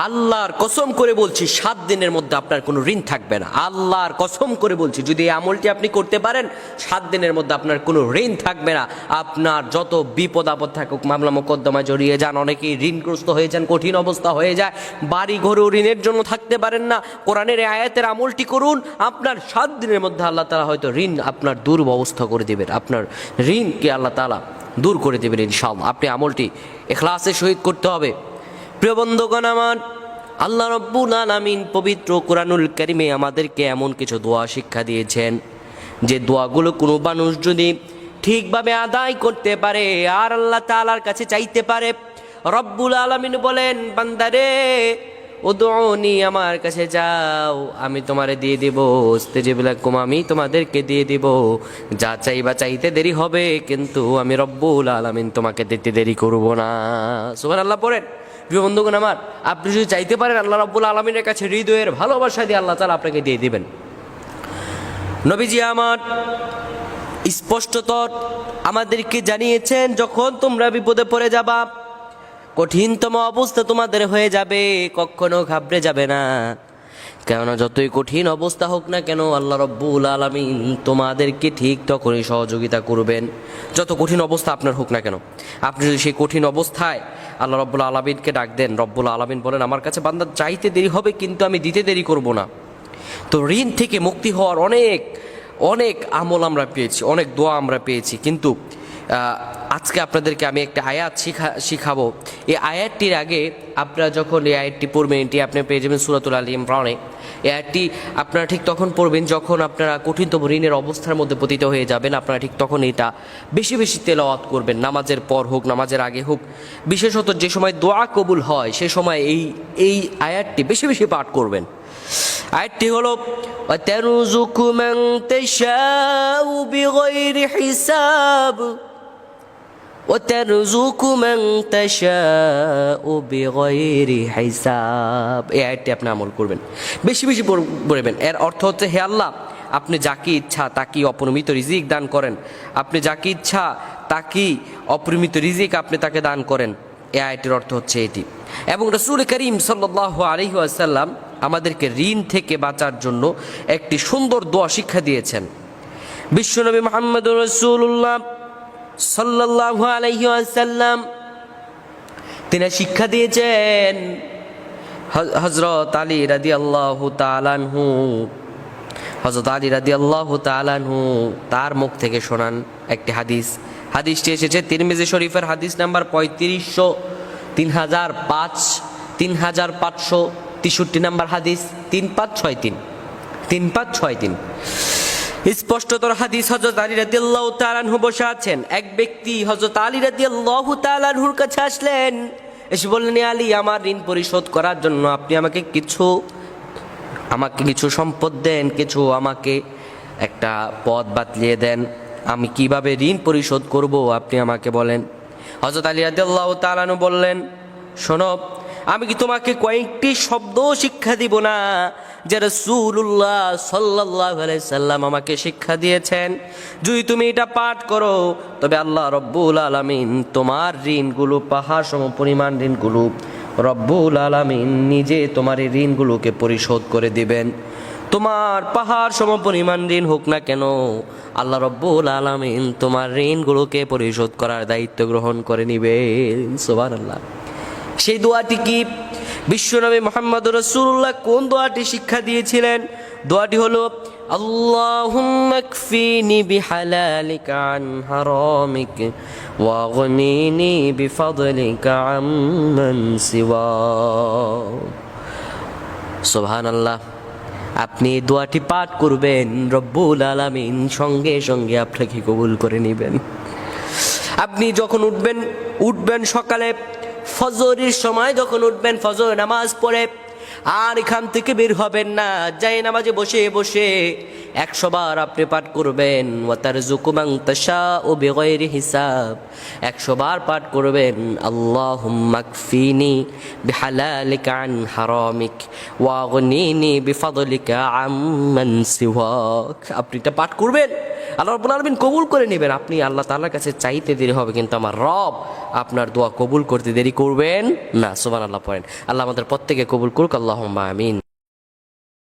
আল্লাহর কসম করে বলছি 7 দিনের মধ্যে আপনার কোনো ঋণ থাকবে না। আল্লাহর কসম করে বলছি, যদি এই আমলটি আপনি করতে পারেন 7 দিনের মধ্যে আপনার কোনো ঋণ থাকবে না। আপনার যত বিপদ আপদ থাকুক, মামলা মোকদ্দমায় জড়িয়ে যান, অনেকেই ঋণগ্রস্ত হয়ে যান, কঠিন অবস্থা হয়ে যায়, বাড়ি ঘরেও ঋণের জন্য থাকতে পারেন না, কোরআনের এই আয়াতের আমলটি করুন, আপনার 7 দিনের মধ্যে আল্লাহ তাআলা হয়তো ঋণ আপনার দুর্ব্যবস্থা করে দেবেন, আপনার ঋণকে আল্লাহ তাআলা দূর করে দেবেন ইনশাআল্লাহ। আপনি আমলটি ইখলাসের সহিত করতে হবে। প্রিয় বন্ধুগণ আমার, আল্লাহ রাব্বুল আলামিন পবিত্র কোরআনুল কারীমে আমাদেরকে এমন কিছু দোয়া শিক্ষা দিয়েছেন, যে দোয়াগুলো কোনো মানুষ যদি ঠিকভাবে আদায় করতে পারে আর আল্লাহ তাআলার কাছে চাইতে পারে, রব্বুল আলামিন বলেন, বান্দারে উদউনি, আমার কাছে যাও, আমি তোমারে দিয়ে দেব, ইস্তাজিব লাকুম, আমি তোমাদেরকে দিয়ে দেব, যা চাইবা চাইতে দেরি হবে, কিন্তু আমি রব্বুল আলামিন তোমাকে দিতে দেরি করব না। সুবহানাল্লাহ পড়েন। প্রিয় বন্ধুগণ আমার, আপনি যদি চাইতে পারেন আল্লাহ রাব্বুল আলামিনের কাছে হৃদয়ের ভালোবাসা দিয়ে আল্লাহ তাআলা আপনাকে দিয়ে দিবেন। নবীজি আমার স্পষ্টতর আমাদেরকে জানিয়েছেন, যখন তোমরা বিপদে পড়ে যাবা, কঠিনতম অবস্থা তোমাদের হয়ে যাবে, কখনো ঘাবড়ে যাবে না, কেননা যতই কঠিন অবস্থা হোক না কেন আল্লাহ রাব্বুল আলামিন তোমাদেরকে ঠিক তখনই সহযোগিতা করবেন। যত কঠিন অবস্থা আপনার হোক না কেন, আপনি যদি সেই কঠিন অবস্থায় আল্লাহ রাব্বুল আলামিনকে ডাক দেন, রব্বুল আলামিন বলেন, আমার কাছে বান্দা চাইতে দেরি হবে, কিন্তু আমি দিতে দেরি করব না। তো ঋণ থেকে মুক্তি হওয়ার অনেক অনেক আমল আমরা পেয়েছি, অনেক দোয়া আমরা পেয়েছি, কিন্তু আজকে আপনাদেরকে আমি একটা আয়াত শিখাবো। এই আয়াতটির আগে আপনারা যখন এই আয়াতটি পড়বেন, এটি আপনি পেয়ে যাবেন সূরাতুল আল ইমরানে। এই আয়াতটি আপনারা ঠিক তখন পড়বেন যখন আপনারা কঠিনতম ঋণের অবস্থার মধ্যে পতিত হয়ে যাবেন। আপনারা ঠিক তখন এটা বেশি বেশি তেলাওয়াত করবেন, নামাজের পর হোক, নামাজের আগে হোক, বিশেষত যে সময় দোয়া কবুল হয় সে সময় এই আয়াতটি বেশি বেশি পাঠ করবেন। আয়াতটি হলো, ওয়াতারযুকু মান তাশাউ বিগাইরি হিসাব, ওয়াতারযুকু মান তাশাউ বিগাইরি হিসাব। এই আয়াতটি আপনি আমল করবেন, বেশি বেশি পড়বেন। এর অর্থ হচ্ছে, হে আল্লাহ, আপনি যাকে ইচ্ছা তাকে অপরিমিত রিজিক দান করেন, আপনি যাকে ইচ্ছা তাকে অপরিমিত রিজিক আপনি তাকে দান করেন। এই আয়াতের অর্থ হচ্ছে এটি। এবং রাসূল করিম সাল্লাল্লাহু আলাইহি ওয়াসাল্লাম আমাদেরকে ঋণ থেকে বাঁচার জন্য একটি সুন্দর দোয়া শিক্ষা দিয়েছেন। বিশ্বনবী মুহাম্মদুর রাসূলুল্লাহ সাল্লাল্লাহু আলাইহি ওয়াসাল্লাম তিনি শিক্ষা দিয়েছেন, হযরত আলী রাদিয়াল্লাহু তাআলা আনহু, হযরত আলী রাদিয়াল্লাহু তাআলা আনহু তার মুখ থেকে শোনান একটি হাদিস। হাদিসটি এসেছে তিরমিজি শরীফের হাদিস নাম্বার 3563 নাম্বার হাদিস, 3563। স্পষ্টতর হাদিস। হযরত আলী রাদিয়াল্লাহু তাআলা আনহু বসে আছেন। এক ব্যক্তি হযরত আলী রাদিয়াল্লাহু তাআলা আনহুর কাছে আসলেন, এসে বললেন, আলী, আমার ঋণ পরিশোধ করার জন্য আপনি আমাকে কিছু সম্পদ দেন, কিছু আমাকে একটা পথ বাতলিয়ে দেন, আমি কিভাবে ঋণ পরিশোধ করব আপনি আমাকে বলেন। হযরত আলী রাদিয়াল্লাহু তাআলা আনহু বললেন, শোনো, আমি কি তোমাকে কয়েকটি শব্দ শিক্ষা দিব না, যে রাসূলুল্লাহ সাল্লাল্লাহু আলাইহি সাল্লাম আমাকে শিক্ষা দিয়েছেন? যদি তুমি এটা পাঠ করো, তবে আল্লাহ রব্বুল আলামিন তোমার ঋণগুলো, পাহাড় সম পরিমাণ ঋণগুলো, রব্বুল আলামিন নিজে তোমার এই ঋণগুলোকে পরিশোধ করে দিবেন। তোমার পাহাড় সম পরিমাণ ঋণ হোক না কেন, আল্লাহ রব্বুল আলামিন তোমার ঋণগুলোকে পরিশোধ করার দায়িত্ব গ্রহণ করে নিবেন। সুবহানাল্লাহ। সেই দোয়াটি কি? বিশ্বনবী মুহাম্মদুর রাসূলুল্লাহ কোন দোয়াটি শিক্ষা দিয়েছিলেন? দোয়াটি হলো, আল্লাহুম্মা কফিনি বিহালালিকা আন হারামিক ওয়াগনিনি বিফাদলিকা আম্মান সিওয়াক। সুবহানাল্লাহ। আপনি এই দোয়াটি পাঠ করবেন, রব্বুল আলামিন সঙ্গে সঙ্গে আপনাকে কবুল করে নেবেন। আপনি যখন উঠবেন সকালে ফজরের সময়, যখন উঠবেন ফজর নামাজ পড়ে, আর এখান থেকে বের হবেন না, যাই নামাজে বসে বসে 100 বার আপনি পাঠ করবেন, ওয়াতারযুকু মান তাশাউ বিগাইরি হিসাব। 100 বার পাঠ করবেন, আল্লাহুম্মা কফিনি বিহালালিকা আন হারামিক ওয়াগনিনি বিফাদলিকা আম্মান সিওয়াক। আপনি এটা পাঠ করবেন, আল্লাহ রাব্বুল আলামিন কবুল করে নেবেন। আপনি আল্লাহ তাআলার কাছে চাইতে দেরি হবে, কিন্তু আমার রব আপনার দোয়া কবুল করতে দেরি করবেন না। সুবহানাল্লাহ পড়েন। আল্লাহ আমাদের প্রত্যেকে কবুল করুক, আল্লাহুম্মা আমিন।